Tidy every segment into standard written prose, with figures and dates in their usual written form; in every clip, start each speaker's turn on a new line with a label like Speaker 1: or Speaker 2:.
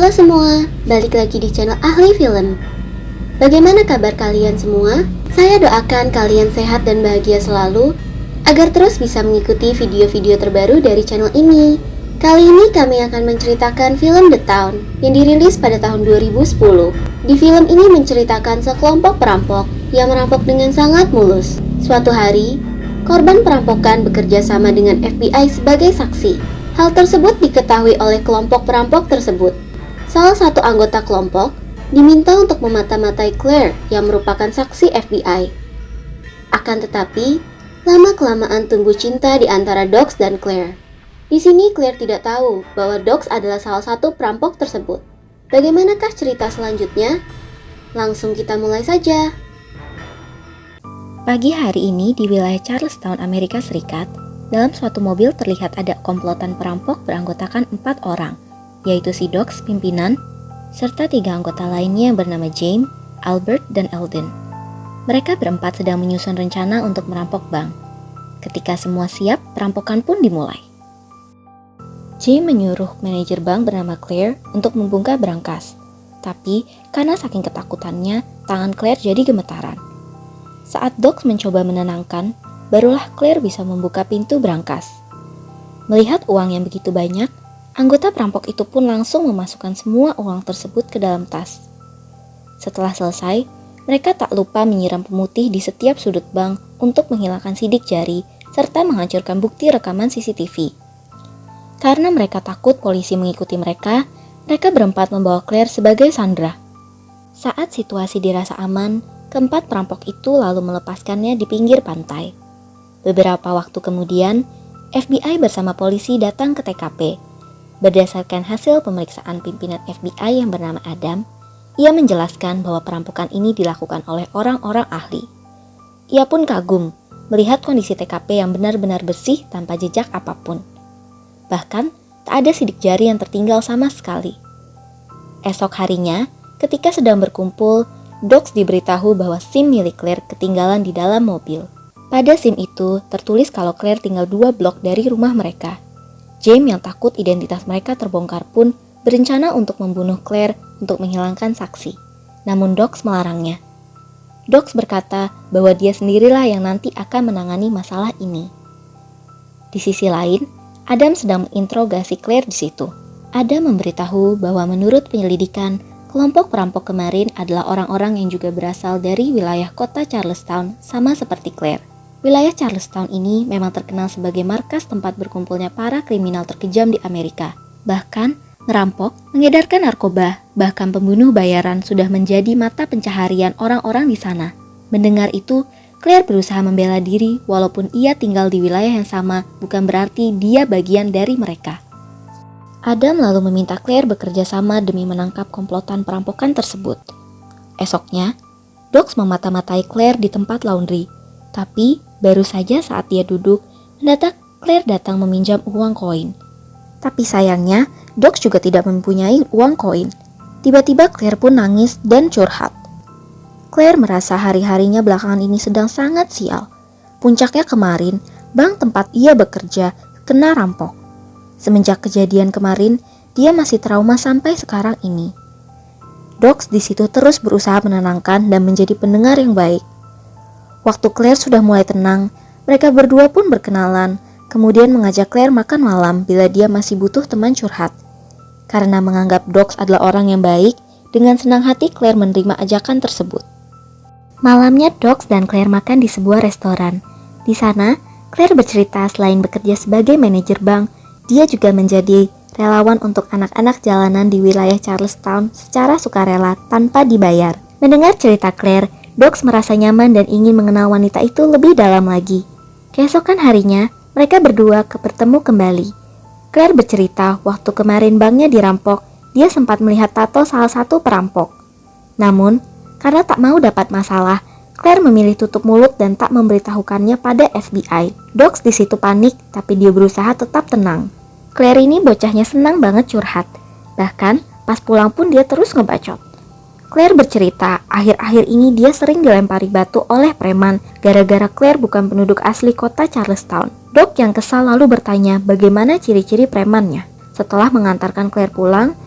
Speaker 1: Halo semua, balik lagi di channel Ahli Film. Bagaimana kabar kalian semua? Saya doakan kalian sehat dan bahagia selalu, agar terus bisa mengikuti video-video terbaru dari channel ini. Kali ini kami akan menceritakan film The Town yang dirilis pada tahun 2010. Di film ini menceritakan sekelompok perampok yang merampok dengan sangat mulus. Suatu hari, korban perampokan bekerja sama dengan FBI sebagai saksi. Hal tersebut diketahui oleh kelompok perampok tersebut. Salah satu anggota kelompok diminta untuk memata-matai Claire yang merupakan saksi FBI. Akan tetapi, lama-kelamaan tumbuh cinta di antara Dogs dan Claire. Di sini Claire tidak tahu bahwa Dogs adalah salah satu perampok tersebut. Bagaimanakah cerita selanjutnya? Langsung kita mulai saja.
Speaker 2: Pagi hari ini di wilayah Charlestown, Amerika Serikat, dalam suatu mobil terlihat ada komplotan perampok beranggotakan 4 orang, yaitu si Dogs pimpinan, serta 3 anggota lainnya yang bernama James, Albert, dan Eldon. Mereka berempat sedang menyusun rencana untuk merampok bank. Ketika semua siap, perampokan pun dimulai. James menyuruh manajer bank bernama Claire untuk membongkar berangkas. Tapi, karena saking ketakutannya, tangan Claire jadi gemetaran. Saat Dogs mencoba menenangkan, barulah Claire bisa membuka pintu berangkas. Melihat uang yang begitu banyak, anggota perampok itu pun langsung memasukkan semua uang tersebut ke dalam tas. Setelah selesai, mereka tak lupa menyiram pemutih di setiap sudut bank untuk menghilangkan sidik jari serta menghancurkan bukti rekaman CCTV. Karena mereka takut polisi mengikuti mereka berempat membawa Claire sebagai sandera. Saat situasi dirasa aman, keempat perampok itu lalu melepaskannya di pinggir pantai. Beberapa waktu kemudian, FBI bersama polisi datang ke TKP. Berdasarkan hasil pemeriksaan pimpinan FBI yang bernama Adam, ia menjelaskan bahwa perampokan ini dilakukan oleh orang-orang ahli. Ia pun kagum melihat kondisi TKP yang benar-benar bersih tanpa jejak apapun. Bahkan, tak ada sidik jari yang tertinggal sama sekali. Esok harinya, ketika sedang berkumpul, Dogs diberitahu bahwa SIM milik Claire ketinggalan di dalam mobil. Pada SIM itu tertulis kalau Claire tinggal 2 blok dari rumah mereka. James yang takut identitas mereka terbongkar pun berencana untuk membunuh Claire untuk menghilangkan saksi. Namun Dogs melarangnya. Dogs berkata bahwa dia sendirilah yang nanti akan menangani masalah ini. Di sisi lain, Adam sedang menginterogasi Claire di situ. Adam memberitahu bahwa menurut penyelidikan, kelompok perampok kemarin adalah orang-orang yang juga berasal dari wilayah kota Charlestown sama seperti Claire. Wilayah Charlestown ini memang terkenal sebagai markas tempat berkumpulnya para kriminal terkejam di Amerika. Bahkan, ngerampok, mengedarkan narkoba, bahkan pembunuh bayaran sudah menjadi mata pencaharian orang-orang di sana. Mendengar itu, Claire berusaha membela diri walaupun ia tinggal di wilayah yang sama bukan berarti dia bagian dari mereka. Adam lalu meminta Claire bekerja sama demi menangkap komplotan perampokan tersebut. Esoknya, Dogs memata-matai Claire di tempat laundry. Tapi, baru saja saat dia duduk, mendadak Claire datang meminjam uang koin. Tapi sayangnya, Dogs juga tidak mempunyai uang koin. Tiba-tiba Claire pun nangis dan curhat. Claire merasa hari-harinya belakangan ini sedang sangat sial. Puncaknya kemarin, bank tempat ia bekerja kena rampok. Semenjak kejadian kemarin, dia masih trauma sampai sekarang ini. Dogs di situ terus berusaha menenangkan dan menjadi pendengar yang baik. Waktu Claire sudah mulai tenang, mereka berdua pun berkenalan, kemudian mengajak Claire makan malam bila dia masih butuh teman curhat. Karena menganggap Dogs adalah orang yang baik, dengan senang hati Claire menerima ajakan tersebut. Malamnya Dogs dan Claire makan di sebuah restoran. Di sana, Claire bercerita selain bekerja sebagai manajer bank, dia juga menjadi relawan untuk anak-anak jalanan di wilayah Charlestown secara sukarela tanpa dibayar. Mendengar cerita Claire, Dogs merasa nyaman dan ingin mengenal wanita itu lebih dalam lagi. Keesokan harinya, mereka berdua bertemu kembali. Claire bercerita waktu kemarin banknya dirampok, dia sempat melihat tato salah satu perampok. Namun, karena tak mau dapat masalah, Claire memilih tutup mulut dan tak memberitahukannya pada FBI. Dogs di situ panik, tapi dia berusaha tetap tenang. Claire ini bocahnya senang banget curhat. Bahkan, pas pulang pun dia terus ngebacot. Claire bercerita, akhir-akhir ini dia sering dilempari batu oleh preman gara-gara Claire bukan penduduk asli kota Charlestown. Doc yang kesal lalu bertanya bagaimana ciri-ciri premannya. Setelah mengantarkan Claire pulang,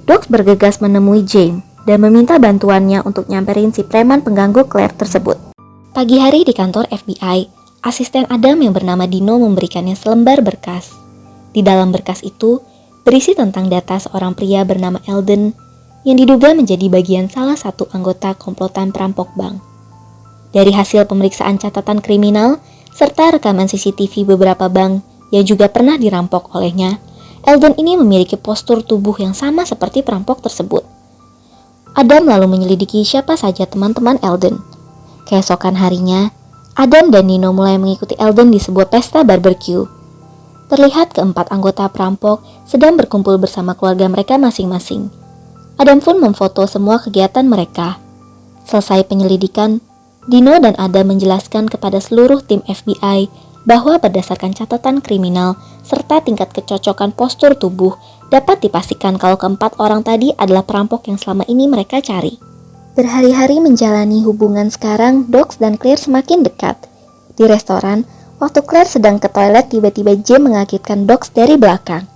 Speaker 2: Dogs bergegas menemui James dan meminta bantuannya untuk nyamperin si preman pengganggu Claire tersebut. Pagi hari di kantor FBI, asisten Adam yang bernama Dino memberikannya selembar berkas. Di dalam berkas itu berisi tentang data seorang pria bernama Eldon yang diduga menjadi bagian salah satu anggota komplotan perampok bank. Dari hasil pemeriksaan catatan kriminal serta rekaman CCTV beberapa bank yang juga pernah dirampok olehnya, Eldon ini memiliki postur tubuh yang sama seperti perampok tersebut. Adam lalu menyelidiki siapa saja teman-teman Eldon. Keesokan harinya, Adam dan Nino mulai mengikuti Eldon di sebuah pesta barbecue. Terlihat keempat anggota perampok sedang berkumpul bersama keluarga mereka masing-masing. Adam pun memfoto semua kegiatan mereka. Selesai penyelidikan, Dino dan Adam menjelaskan kepada seluruh tim FBI bahwa berdasarkan catatan kriminal serta tingkat kecocokan postur tubuh dapat dipastikan kalau keempat orang tadi adalah perampok yang selama ini mereka cari. Berhari-hari menjalani hubungan sekarang, Dogs dan Claire semakin dekat. Di restoran, waktu Claire sedang ke toilet, tiba-tiba James mengakitkan Dogs dari belakang.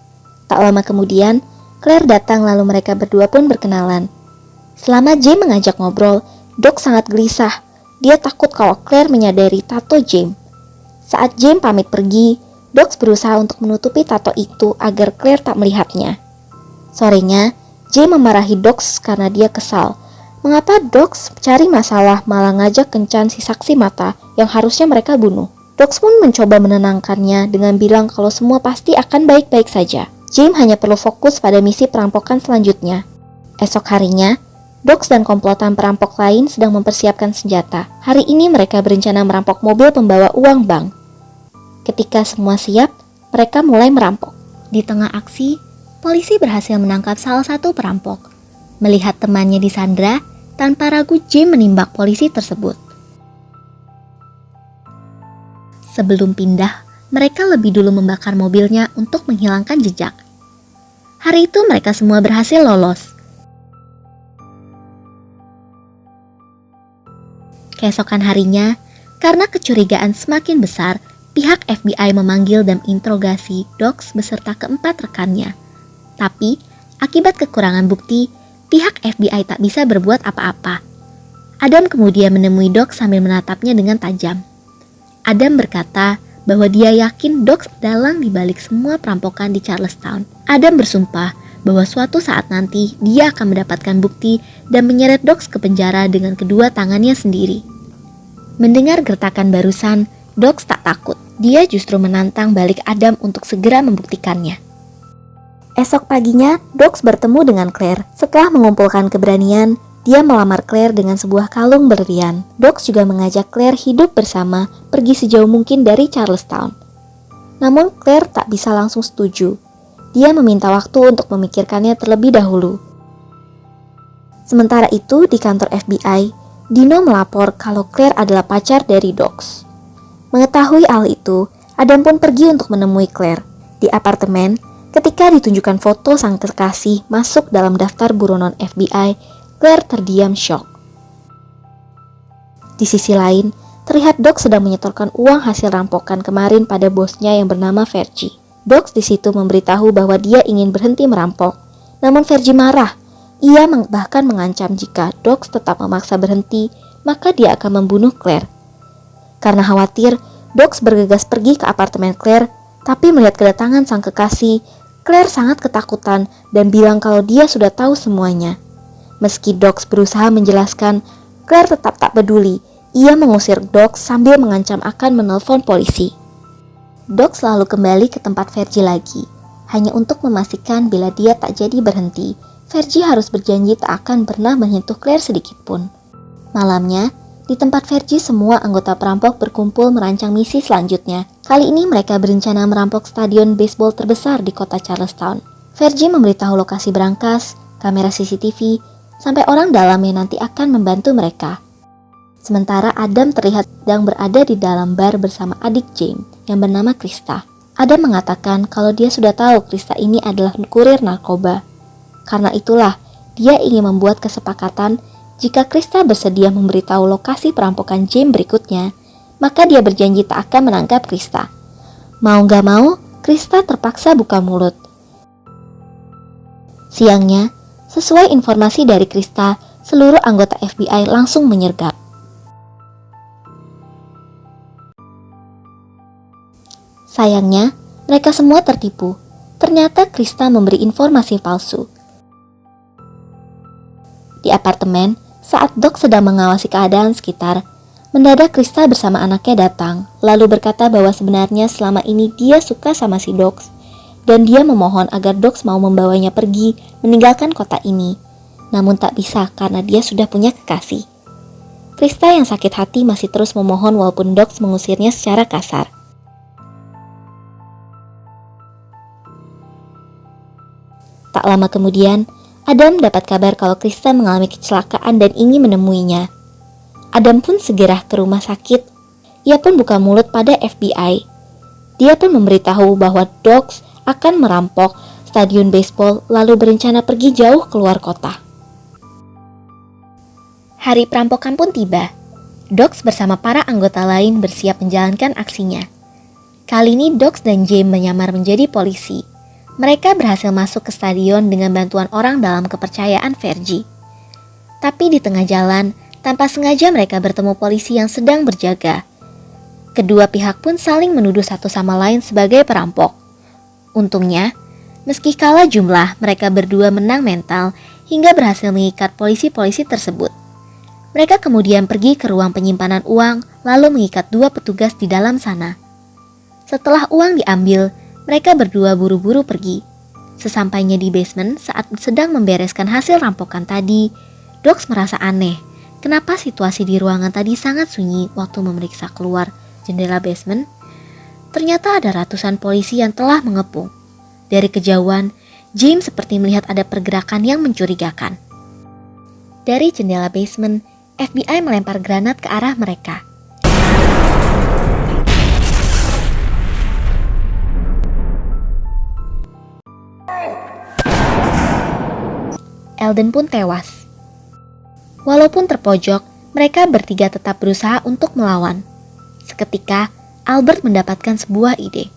Speaker 2: Tak lama kemudian, Claire datang lalu mereka berdua pun berkenalan. Selama James mengajak ngobrol, Dogs sangat gelisah. Dia takut kalau Claire menyadari tato James. Saat James pamit pergi, Dogs berusaha untuk menutupi tato itu agar Claire tak melihatnya. Sorenya, James memarahi Dogs karena dia kesal. Mengapa Dogs cari masalah malah ngajak kencan si saksi mata yang harusnya mereka bunuh? Dogs pun mencoba menenangkannya dengan bilang kalau semua pasti akan baik-baik saja. James hanya perlu fokus pada misi perampokan selanjutnya. Esok harinya, Dogs dan komplotan perampok lain sedang mempersiapkan senjata. Hari ini mereka berencana merampok mobil pembawa uang bank. Ketika semua siap, mereka mulai merampok. Di tengah aksi, polisi berhasil menangkap salah satu perampok. Melihat temannya disandra, tanpa ragu James menimbak polisi tersebut. Sebelum pindah, mereka lebih dulu membakar mobilnya untuk menghilangkan jejak. Hari itu mereka semua berhasil lolos. Keesokan harinya, karena kecurigaan semakin besar, pihak FBI memanggil dan interogasi Dogs beserta keempat rekannya. Tapi, akibat kekurangan bukti, pihak FBI tak bisa berbuat apa-apa. Adam kemudian menemui Dogs sambil menatapnya dengan tajam. Adam berkata bahwa dia yakin Dogs dalang dibalik semua perampokan di Charlestown. Adam bersumpah bahwa suatu saat nanti dia akan mendapatkan bukti dan menyeret Dogs ke penjara dengan kedua tangannya sendiri. Mendengar gertakan barusan, Dogs tak takut. Dia justru menantang balik Adam untuk segera membuktikannya. Esok paginya, Dogs bertemu dengan Claire. Setelah mengumpulkan keberanian, dia melamar Claire dengan sebuah kalung berlian. Dogs juga mengajak Claire hidup bersama, pergi sejauh mungkin dari Charlestown. Namun Claire tak bisa langsung setuju. Dia meminta waktu untuk memikirkannya terlebih dahulu. Sementara itu, di kantor FBI, Dino melapor kalau Claire adalah pacar dari Dogs. Mengetahui hal itu, Adam pun pergi untuk menemui Claire. Di apartemen, ketika ditunjukkan foto sang kekasih masuk dalam daftar buronan FBI, Claire terdiam syok. Di sisi lain, terlihat Dogs sedang menyetorkan uang hasil rampokan kemarin pada bosnya yang bernama Vergie. Dogs di situ memberitahu bahwa dia ingin berhenti merampok. Namun Vergie marah. Ia bahkan mengancam jika Dogs tetap memaksa berhenti, maka dia akan membunuh Claire. Karena khawatir, Dogs bergegas pergi ke apartemen Claire, tapi melihat kedatangan sang kekasih, Claire sangat ketakutan dan bilang kalau dia sudah tahu semuanya. Meski Dogs berusaha menjelaskan, Claire tetap tak peduli. Ia mengusir Dogs sambil mengancam akan menelpon polisi. Dogs lalu kembali ke tempat Vergie lagi, hanya untuk memastikan bila dia tak jadi berhenti. Vergie harus berjanji tak akan pernah menyentuh Claire sedikit pun. Malamnya, di tempat Vergie semua anggota perampok berkumpul merancang misi selanjutnya. Kali ini mereka berencana merampok stadion baseball terbesar di kota Charlestown. Vergie memberitahu lokasi berangkas, kamera CCTV, sampai orang dalam yang nanti akan membantu mereka. Sementara Adam terlihat sedang berada di dalam bar bersama adik James yang bernama Krista. Adam mengatakan kalau dia sudah tahu Krista ini adalah kurir narkoba. Karena itulah, dia ingin membuat kesepakatan jika Krista bersedia memberitahu lokasi perampokan James berikutnya, maka dia berjanji tak akan menangkap Krista. Mau gak mau, Krista terpaksa buka mulut. Siangnya, Sesuai informasi dari Krista, seluruh anggota FBI langsung menyergap. Sayangnya, mereka semua tertipu. Ternyata Krista memberi informasi palsu. Di apartemen, saat Doc sedang mengawasi keadaan sekitar, mendadak Krista bersama anaknya datang, lalu berkata bahwa sebenarnya selama ini dia suka sama si Doc, dan dia memohon agar Doc mau membawanya pergi meninggalkan kota ini. Namun tak bisa karena dia sudah punya kekasih. Krista yang sakit hati masih terus memohon walaupun Doc mengusirnya secara kasar. Tak lama kemudian, Adam dapat kabar kalau Krista mengalami kecelakaan dan ingin menemuinya. Adam pun segera ke rumah sakit. Ia pun buka mulut pada FBI. Dia pun memberitahu bahwa Doc akan merampok stadion baseball lalu berencana pergi jauh keluar kota. Hari perampokan pun tiba. Doc bersama para anggota lain bersiap menjalankan aksinya. Kali ini Doc dan James menyamar menjadi polisi. Mereka berhasil masuk ke stadion dengan bantuan orang dalam kepercayaan Vergie. Tapi di tengah jalan, tanpa sengaja mereka bertemu polisi yang sedang berjaga. Kedua pihak pun saling menuduh satu sama lain sebagai perampok. Untungnya, meski kalah jumlah, mereka berdua menang mental hingga berhasil mengikat polisi-polisi tersebut. Mereka kemudian pergi ke ruang penyimpanan uang, lalu mengikat dua petugas di dalam sana. Setelah uang diambil, mereka berdua buru-buru pergi. Sesampainya di basement saat sedang membereskan hasil rampokan tadi, Doc merasa aneh. Kenapa situasi di ruangan tadi sangat sunyi waktu memeriksa keluar jendela basement? Ternyata ada ratusan polisi yang telah mengepung. Dari kejauhan, James seperti melihat ada pergerakan yang mencurigakan. Dari jendela basement, FBI melempar granat ke arah mereka. Eldon pun tewas. Walaupun terpojok, mereka bertiga tetap berusaha untuk melawan. Seketika, Albert mendapatkan sebuah ide.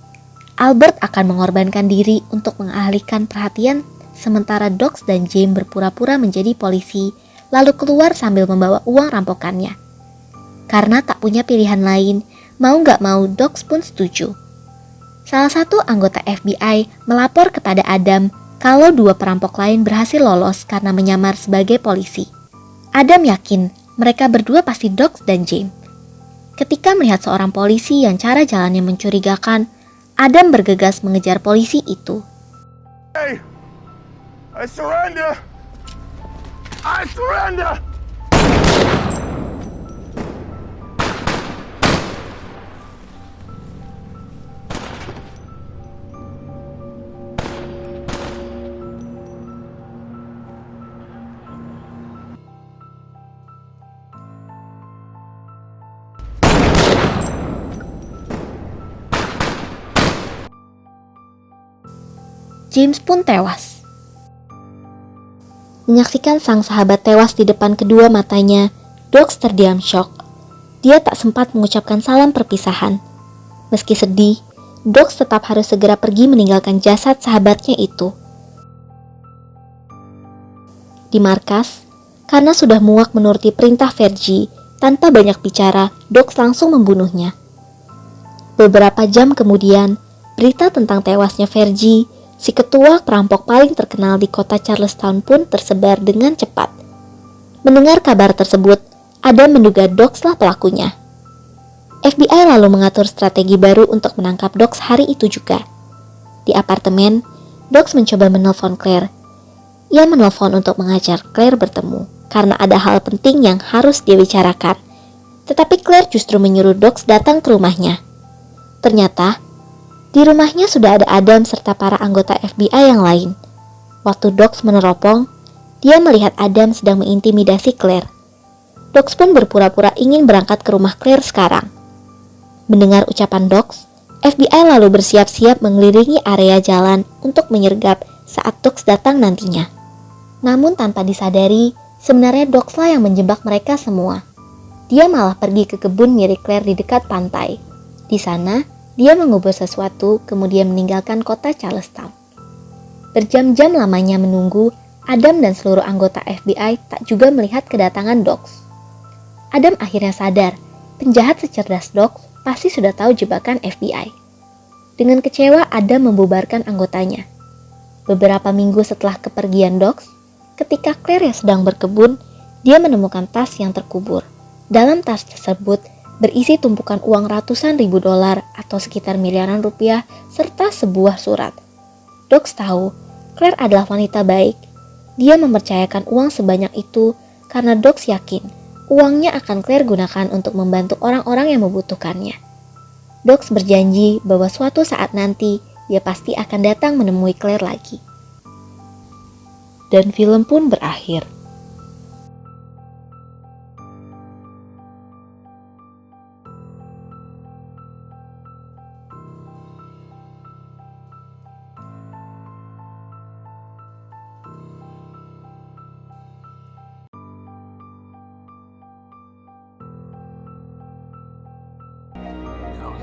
Speaker 2: Albert akan mengorbankan diri untuk mengalihkan perhatian, sementara Doc dan James berpura-pura menjadi polisi, lalu keluar sambil membawa uang rampokannya. Karena tak punya pilihan lain, mau gak mau Doc pun setuju. Salah satu anggota FBI melapor kepada Adam kalau dua perampok lain berhasil lolos karena menyamar sebagai polisi. Adam yakin mereka berdua pasti Doc dan James. Ketika melihat seorang polisi yang cara jalannya mencurigakan, Adam bergegas mengejar polisi itu.
Speaker 3: Hey, I surrender! I surrender!
Speaker 2: James pun tewas. Menyaksikan sang sahabat tewas di depan kedua matanya, Doc terdiam syok. Dia tak sempat mengucapkan salam perpisahan. Meski sedih, Doc tetap harus segera pergi meninggalkan jasad sahabatnya itu. Di markas, karena sudah muak menuruti perintah Vergie, tanpa banyak bicara, Doc langsung membunuhnya. Beberapa jam kemudian, berita tentang tewasnya Vergie, si ketua perampok paling terkenal di kota Charlestown pun tersebar dengan cepat. Mendengar kabar tersebut, Adam menduga Doc lah pelakunya. FBI lalu mengatur strategi baru untuk menangkap Doc hari itu juga. Di apartemen, Doc mencoba menelpon Claire. Ia menelpon untuk mengajak Claire bertemu, karena ada hal penting yang harus dia bicarakan. Tetapi Claire justru menyuruh Doc datang ke rumahnya. Ternyata, di rumahnya sudah ada Adam serta para anggota FBI yang lain. Waktu Doc meneropong, dia melihat Adam sedang mengintimidasi Claire. Doc pun berpura-pura ingin berangkat ke rumah Claire sekarang. Mendengar ucapan Doc, FBI lalu bersiap-siap mengelilingi area jalan untuk menyergap saat Doc datang nantinya. Namun tanpa disadari, sebenarnya Doc lah yang menjebak mereka semua. Dia malah pergi ke kebun milik Claire di dekat pantai. Di sana, dia mengubur sesuatu, kemudian meninggalkan kota Charlestown. Berjam-jam lamanya menunggu, Adam dan seluruh anggota FBI tak juga melihat kedatangan Docs. Adam akhirnya sadar, penjahat secerdas Docs pasti sudah tahu jebakan FBI. Dengan kecewa, Adam membubarkan anggotanya. Beberapa minggu setelah kepergian Docs, ketika Claire yang sedang berkebun, dia menemukan tas yang terkubur. Dalam tas tersebut berisi tumpukan uang ratusan ribu dolar atau sekitar miliaran rupiah serta sebuah surat. Docs tahu Claire adalah wanita baik. Dia mempercayakan uang sebanyak itu karena Docs yakin uangnya akan Claire gunakan untuk membantu orang-orang yang membutuhkannya. Docs berjanji bahwa suatu saat nanti dia pasti akan datang menemui Claire lagi. Dan film pun berakhir.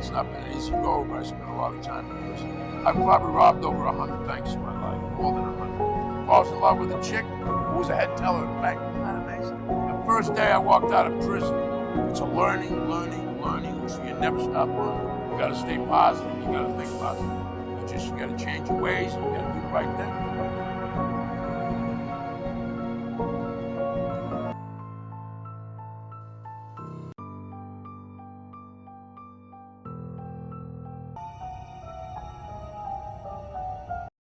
Speaker 3: It's not been an easy road, but I spent a lot of time in prison. I've probably robbed over 100 banks in my life, more than 100. Falls in love with a chick who was a head teller at a bank. Isn't that amazing? The first day I walked out of prison, it's a learning, so you never stop learning. You gotta stay positive, you gotta think positive. You gotta change your ways, and you gotta do the right thing.